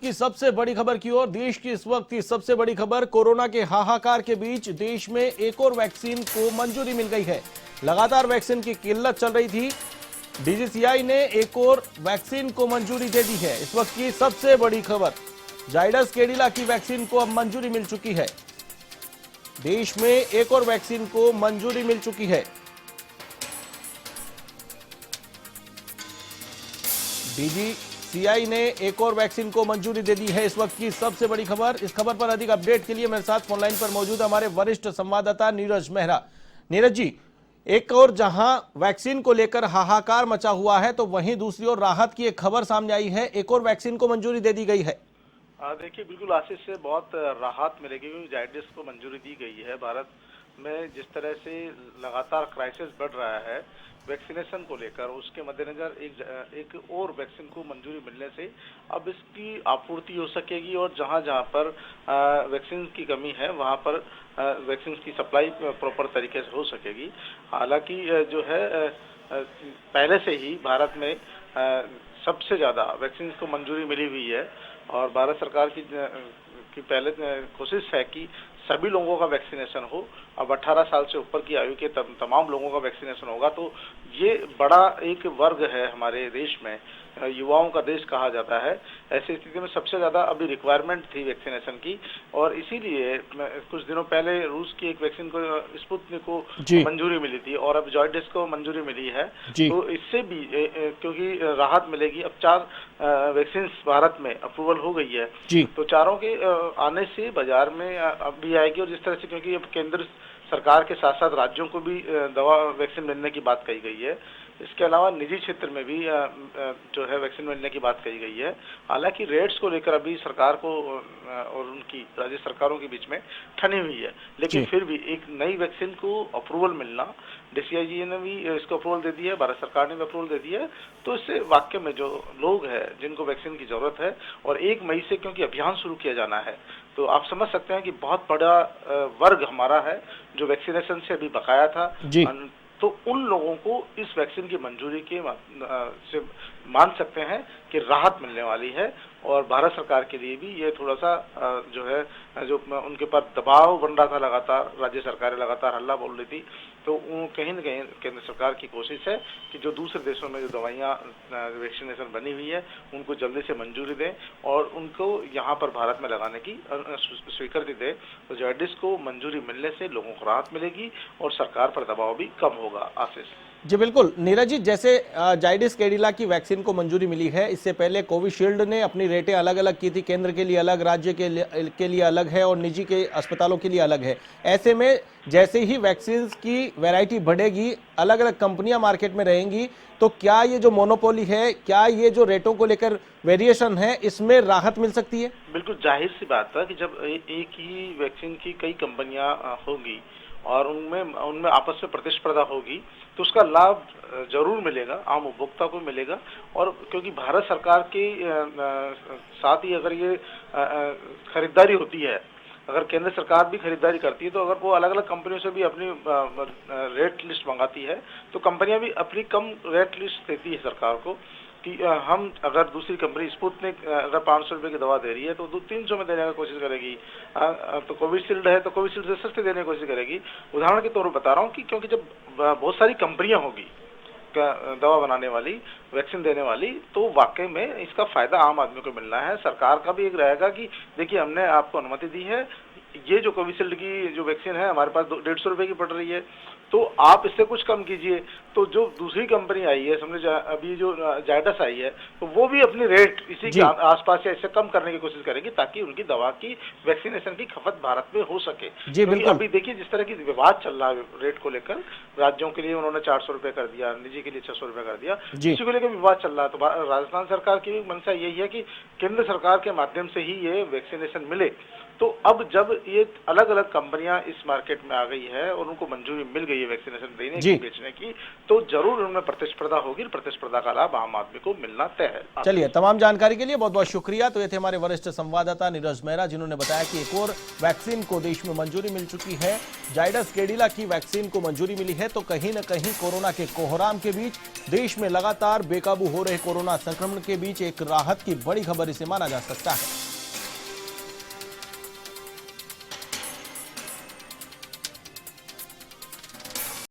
की सबसे बड़ी खबर की ओर। देश की इस वक्त की सबसे बड़ी खबर, कोरोना के हाहाकार के बीच देश में एक और वैक्सीन को मंजूरी मिल गई है। लगातार वैक्सीन की किल्लत चल रही थी, डीजीसीआई ने एक और वैक्सीन को मंजूरी दे दी है। इस वक्त की सबसे बड़ी खबर, जाइडस कैडिला की वैक्सीन को अब मंजूरी मिल चुकी है। देश में एक और वैक्सीन को मंजूरी मिल चुकी है। डीजीसीआई ने एक और वैक्सीन को मंजूरी दे दी है। इस वक्त की सबसे बड़ी खबर। इस खबर पर अधिक अपडेट के लिए मेरे साथ फोनलाइन पर मौजूद हमारे वरिष्ठ संवाददाता नीरज मेहरा। नीरज जी, एक और जहां वैक्सीन को लेकर हाहाकार मचा हुआ है, तो वहीं दूसरी ओर राहत की एक खबर सामने आई है, एक और वैक्सीन को मंजूरी दे दी गई है। देखिए, बिल्कुल आशीष से बहुत राहत मिलेगी क्योंकि जाइडस को मंजूरी दी गई है। भारत में जिस तरह से लगातार क्राइसिस बढ़ रहा है वैक्सीनेशन को लेकर, उसके मद्देनजर एक और वैक्सीन को मंजूरी मिलने से अब इसकी आपूर्ति हो सकेगी और जहां जहां पर वैक्सीन की कमी है वहां पर वैक्सीन की सप्लाई प्रॉपर तरीके से हो सकेगी। हालांकि जो है पहले से ही भारत में सबसे ज़्यादा वैक्सीन को मंजूरी मिली हुई है और भारत सरकार की पहले कोशिश है कि सभी लोगों का वैक्सीनेशन हो। अब 18 साल से ऊपर की आयु के तमाम लोगों का वैक्सीनेशन होगा, तो ये बड़ा एक वर्ग है हमारे देश में, युवाओं का देश कहा जाता है। ऐसी स्थिति में सबसे ज़्यादा अभी रिक्वायरमेंट थी वैक्सीनेशन की और इसीलिए कुछ दिनों पहले रूस की एक वैक्सीन को, स्पुतनिक को मंजूरी मिली थी और अब जाइडस को मंजूरी मिली है। तो इससे भी क्योंकि राहत मिलेगी, अब 4 वैक्सीन भारत में अप्रूवल हो गई है, तो चारों के आने से बाजार में अब भी आएगी। और जिस तरह से, क्योंकि अब केंद्र सरकार के साथ साथ राज्यों को भी दवा वैक्सीन मिलने की बात कही गई है, इसके अलावा निजी क्षेत्र में भी जो है वैक्सीन मिलने की बात कही गई है। हालांकि रेट्स को लेकर अभी सरकार को और उनकी राज्य सरकारों के बीच में ठनी हुई है, लेकिन फिर भी एक नई वैक्सीन को अप्रूवल मिलना, डीसीआई ने भी इसको अप्रूवल दे दी है, भारत सरकार ने भी अप्रूवल दे दी है, तो इससे वाकई में जो लोग हैं जिनको वैक्सीन की जरूरत है, और 1 मई से क्योंकि अभियान शुरू किया जाना है, तो आप समझ सकते हैं कि बहुत बड़ा वर्ग हमारा है जो वैक्सीनेशन से अभी बकाया था। तो उन लोगों को इस वैक्सीन की मंजूरी के से मान सकते हैं कि राहत मिलने वाली है और भारत सरकार के लिए भी ये थोड़ा सा जो है, जो उनके पर दबाव बन रहा था, लगातार राज्य सरकारें लगातार हल्ला बोल रही थी, तो कहीं न कहीं केंद्र सरकार की कोशिश है कि जो दूसरे देशों में जो दवाइयाँ वैक्सीनेशन बनी हुई है उनको जल्दी से मंजूरी दें और उनको यहाँ पर भारत में लगाने की स्वीकृति दें। तो जाइडस को मंजूरी मिलने से लोगों को राहत मिलेगी और सरकार पर दबाव भी कम होगा। आशीष जी बिल्कुल। नीरज जी, जैसे जाइडस कैडिला की वैक्सीन को मंजूरी मिली है, इससे पहले कोविशील्ड ने अपनी रेटें अलग अलग की थी, केंद्र के लिए अलग, राज्य के लिए अलग है और निजी के अस्पतालों के लिए अलग है। ऐसे में जैसे ही वैक्सीन की वैरायटी बढ़ेगी, अलग अलग कंपनियां मार्केट में रहेंगी, तो क्या ये जो मोनोपोली है, क्या ये जो रेटों को लेकर वेरिएशन है, इसमें राहत मिल सकती है? बिल्कुल जाहिर सी बात है कि जब एक ही वैक्सीन की कई कंपनियां होंगी और उनमें आपस में प्रतिस्पर्धा होगी, तो उसका लाभ जरूर मिलेगा, आम उपभोक्ता को मिलेगा। और क्योंकि भारत सरकार के साथ ही अगर ये खरीदारी होती है, अगर केंद्र सरकार भी खरीदारी करती है, तो अगर वो अलग अलग कंपनियों से भी अपनी रेट लिस्ट मंगाती है, तो कंपनियां भी अपनी कम रेट लिस्ट देती है सरकार को कि हम अगर दूसरी कंपनी स्पुतनिक अगर 500 रुपये की दवा दे रही है तो 300 में देने की कोशिश करेगी, तो कोविशील्ड है तो कोविशील्ड से सस्ते देने की कोशिश करेगी। उदाहरण के तौर पर बता रहा हूँ कि क्योंकि जब बहुत सारी कंपनियां होगी दवा बनाने वाली, वैक्सीन देने वाली, तो वाकई में इसका फायदा आम आदमी को मिलना है। सरकार का भी एक रहेगा कि देखिए हमने आपको अनुमति दी है, ये जो कोविशील्ड की जो वैक्सीन है हमारे पास 150 रुपये की पड़ रही है, तो आप इससे कुछ कम कीजिए। तो जो दूसरी कंपनी आई है, समझे अभी जो जाइडस आई है, तो वो भी अपनी रेट इसी के आसपास या इससे कम करने की कोशिश करेगी ताकि उनकी दवा की वैक्सीनेशन की खपत भारत में हो सके। क्योंकि अभी देखिए जिस तरह की विवाद चल रहा है रेट को लेकर, राज्यों के लिए उन्होंने 400 रुपये कर दिया, निजी के लिए 600 रुपये कर दिया, इसी को लेकर विवाद चल रहा है। तो राजस्थान सरकार की मंशा यही है कि केंद्र सरकार के माध्यम से ही ये वैक्सीनेशन मिले। तो अब जब ये अलग अलग कंपनियां इस मार्केट में आ गई है और उनको मंजूरी मिल गई है है वैक्सीनेशन देने जी। की, बेचने की, तो जरूर उनमें प्रतिस्पर्धा होगी। प्रतिस्पर्धा का लाभ आम आदमी को मिलना तय है। चलिए, तमाम जानकारी के लिए बहुत बहुत शुक्रिया। तो ये थे हमारे वरिष्ठ संवाददाता नीरज मेहरा, जिन्होंने बताया कि एक और वैक्सीन को देश में मंजूरी मिल चुकी है। जाइडस कैडिला की वैक्सीन को मंजूरी मिली है। तो कहीं न कहीं कोरोना के कोहराम के बीच, देश में लगातार बेकाबू हो रहे कोरोना संक्रमण के बीच एक राहत की बड़ी खबर इसे माना जा सकता है।